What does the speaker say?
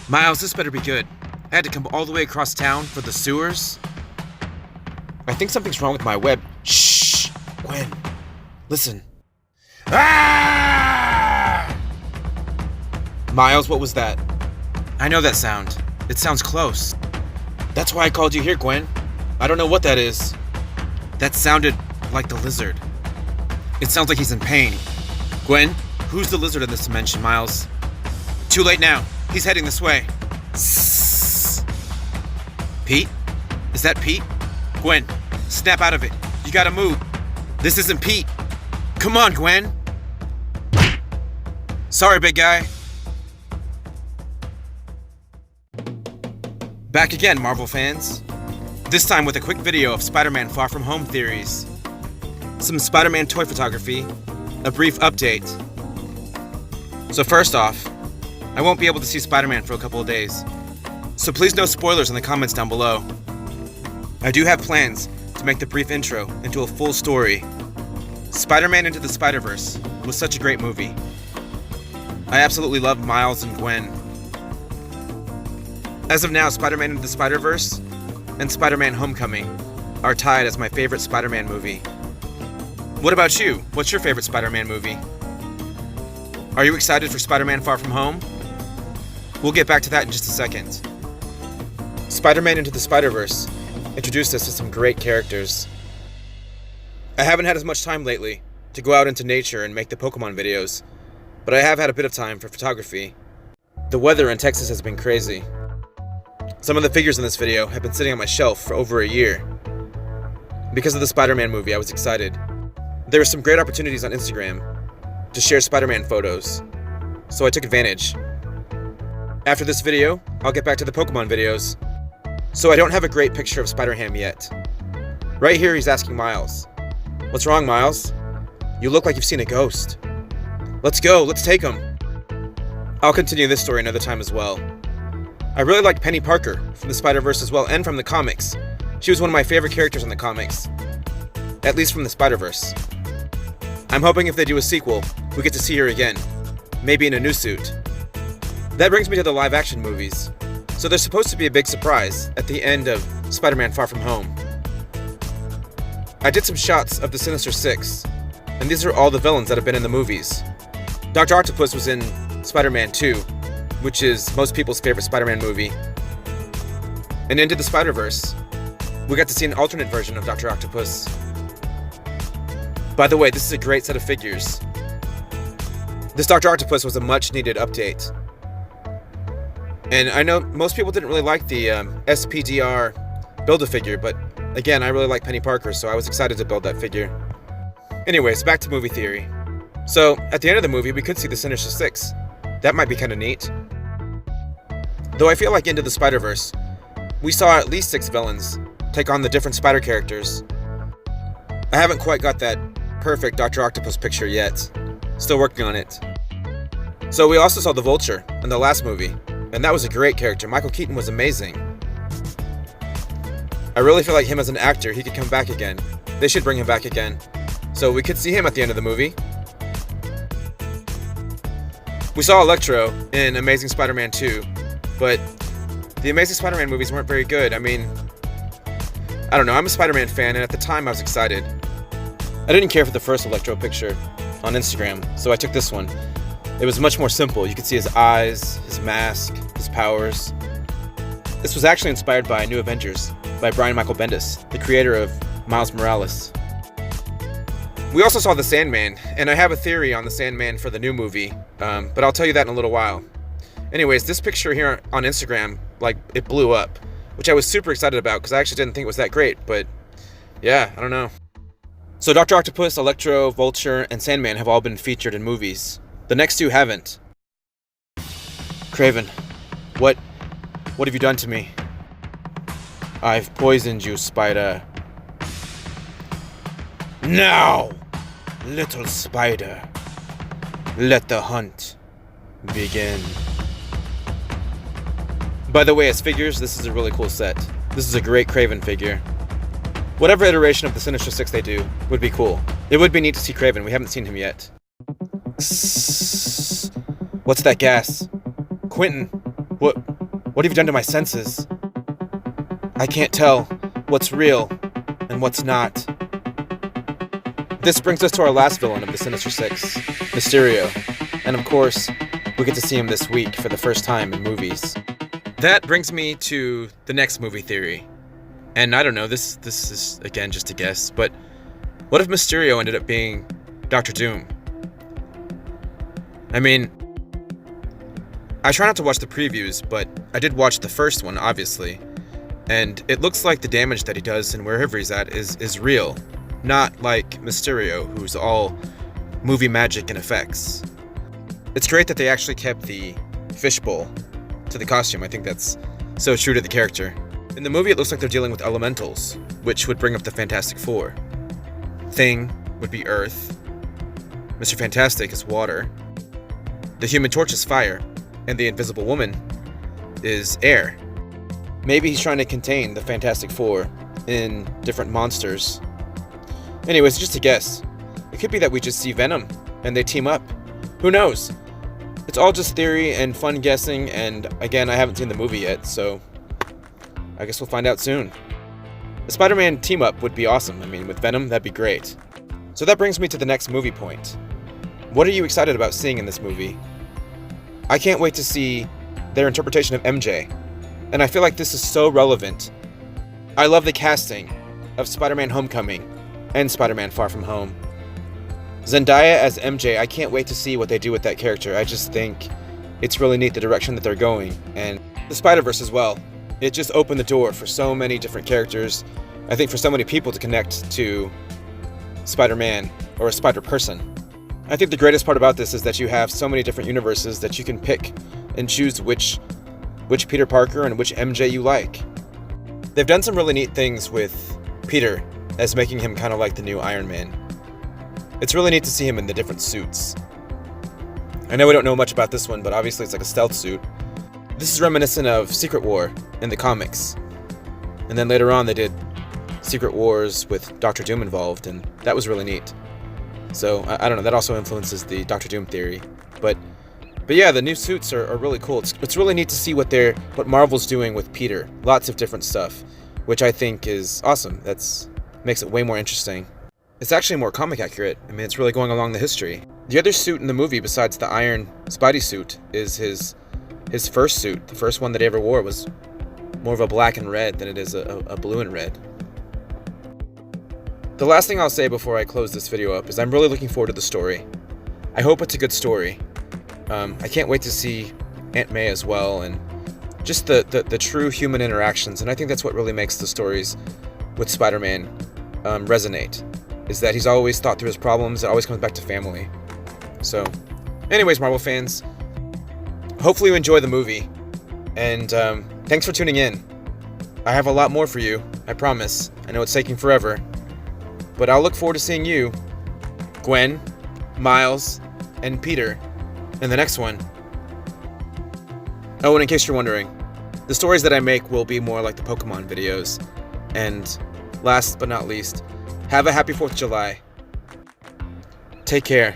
Miles, this better be good. I had to come all the way across town for the sewers. I think something's wrong with my web. Shh! Gwen, listen. Ah! Miles, what was that? I know that sound. It sounds close. That's why I called you here, Gwen. I don't know what that is. That sounded like the lizard. It sounds like he's in pain. Gwen, who's the lizard in this dimension, Miles? Too late now. He's heading this way. Pete? Is that Pete? Gwen, snap out of it. You gotta move. This isn't Pete. Come on, Gwen. Sorry, big guy. Back again, Marvel fans. This time with a quick video of Spider-Man Far From Home theories. Some Spider-Man toy photography. A brief update. So first off, I won't be able to see Spider-Man for a couple of days. So please no spoilers in the comments down below. I do have plans to make the brief intro into a full story. Spider-Man Into the Spider-Verse was such a great movie. I absolutely love Miles and Gwen. As of now, Spider-Man Into the Spider-Verse and Spider-Man Homecoming are tied as my favorite Spider-Man movie. What about you? What's your favorite Spider-Man movie? Are you excited for Spider-Man Far From Home? We'll get back to that in just a second. Spider-Man Into the Spider-Verse introduced us to some great characters. I haven't had as much time lately to go out into nature and make the Pokemon videos, but I have had a bit of time for photography. The weather in Texas has been crazy. Some of the figures in this video have been sitting on my shelf for over a year. Because of the Spider-Man movie, I was excited. There were some great opportunities on Instagram to share Spider-Man photos, so I took advantage. After this video, I'll get back to the Pokemon videos. So I don't have a great picture of Spider-Ham yet. Right here he's asking Miles, "What's wrong, Miles? You look like you've seen a ghost." Let's go, let's take him. I'll continue this story another time as well. I really like Penny Parker from the Spider-Verse as well, and from the comics. She was one of my favorite characters in the comics. At least from the Spider-Verse. I'm hoping if they do a sequel, we get to see her again. Maybe in a new suit. That brings me to the live-action movies. So there's supposed to be a big surprise at the end of Spider-Man Far From Home. I did some shots of the Sinister Six, and these are all the villains that have been in the movies. Dr. Octopus was in Spider-Man 2, which is most people's favorite Spider-Man movie. And Into the Spider-Verse, we got to see an alternate version of Dr. Octopus. By the way, this is a great set of figures. This Dr. Octopus was a much-needed update. And I know most people didn't really like the SPDR Build-A-Figure, but again, I really like Penny Parker, so I was excited to build that figure. Anyways, back to movie theory. So, at the end of the movie, we could see the Sinister Six. That might be kind of neat. Though I feel like Into the Spider-Verse, we saw at least 6 villains take on the different Spider characters. I haven't quite got that perfect Dr. Octopus picture yet. Still working on it. So we also saw the Vulture in the last movie, and that was a great character. Michael Keaton was amazing. I really feel like him as an actor, he could come back again. They should bring him back again. So we could see him at the end of the movie. We saw Electro in Amazing Spider-Man 2, but the Amazing Spider-Man movies weren't very good. I mean, I don't know, I'm a Spider-Man fan, and at the time I was excited. I didn't care for the first Electro picture on Instagram, so I took this one. It was much more simple. You could see his eyes, his mask, his powers. This was actually inspired by New Avengers by Brian Michael Bendis, the creator of Miles Morales. We also saw the Sandman, and I have a theory on the Sandman for the new movie, but I'll tell you that in a little while. Anyways, this picture here on Instagram, like, it blew up, which I was super excited about because I actually didn't think it was that great, but yeah, I don't know. So Dr. Octopus, Electro, Vulture, and Sandman have all been featured in movies. The next 2 haven't. Kraven, what have you done to me? I've poisoned you, Spider. Now, little spider, let the hunt begin. By the way, as figures, this is a really cool set. This is a great Kraven figure. Whatever iteration of the Sinister Six they do would be cool. It would be neat to see Kraven. We haven't seen him yet. What's that gas? Quentin, what have you done to my senses? I can't tell what's real and what's not. This brings us to our last villain of the Sinister Six, Mysterio. And of course, we get to see him this week for the first time in movies. That brings me to the next movie theory. And I don't know, this is, again, just a guess, but what if Mysterio ended up being Dr. Doom? I mean, I try not to watch the previews, but I did watch the first one, obviously. And it looks like the damage that he does and wherever he's at is real. Not like Mysterio, who's all movie magic and effects. It's great that they actually kept the fishbowl to the costume. I think that's so true to the character. In the movie, it looks like they're dealing with elementals, which would bring up the Fantastic Four. Thing would be Earth. Mr. Fantastic is water. The Human Torch is fire. And the Invisible Woman is air. Maybe he's trying to contain the Fantastic Four in different monsters. Anyways, just a guess. It could be that we just see Venom and they team up. Who knows? It's all just theory and fun guessing, and again, I haven't seen the movie yet, so I guess we'll find out soon. The Spider-Man team-up would be awesome. I mean, with Venom, that'd be great. So that brings me to the next movie point. What are you excited about seeing in this movie? I can't wait to see their interpretation of MJ, and I feel like this is so relevant. I love the casting of Spider-Man Homecoming and Spider-Man Far From Home. Zendaya as MJ, I can't wait to see what they do with that character. I just think it's really neat the direction that they're going. And the Spider-Verse as well. It just opened the door for so many different characters. I think for so many people to connect to Spider-Man or a Spider-Person. I think the greatest part about this is that you have so many different universes that you can pick and choose which Peter Parker and which MJ you like. They've done some really neat things with Peter as making him kind of like the new Iron Man. It's really neat to see him in the different suits. I know we don't know much about this one, but obviously it's like a stealth suit. This is reminiscent of Secret War in the comics. And then later on they did Secret Wars with Dr. Doom involved, and that was really neat. So, I don't know, that also influences the Dr. Doom theory. But yeah, the new suits are really cool. It's really neat to see what Marvel's doing with Peter. Lots of different stuff, which I think is awesome. Makes it way more interesting. It's actually more comic accurate. I mean, it's really going along the history. The other suit in the movie, besides the Iron Spidey suit, is his first suit. The first one that he ever wore was more of a black and red than it is a blue and red. The last thing I'll say before I close this video up is I'm really looking forward to the story. I hope it's a good story. I can't wait to see Aunt May as well, and just the true human interactions. And I think that's what really makes the stories with Spider-Man resonate. Is that he's always thought through his problems, it always comes back to family. So, anyways, Marvel fans, hopefully you enjoy the movie, and thanks for tuning in. I have a lot more for you, I promise. I know it's taking forever, but I'll look forward to seeing you, Gwen, Miles, and Peter in the next one. Oh, and in case you're wondering, the stories that I make will be more like the Pokemon videos. And last but not least, have a happy 4th of July. Take care.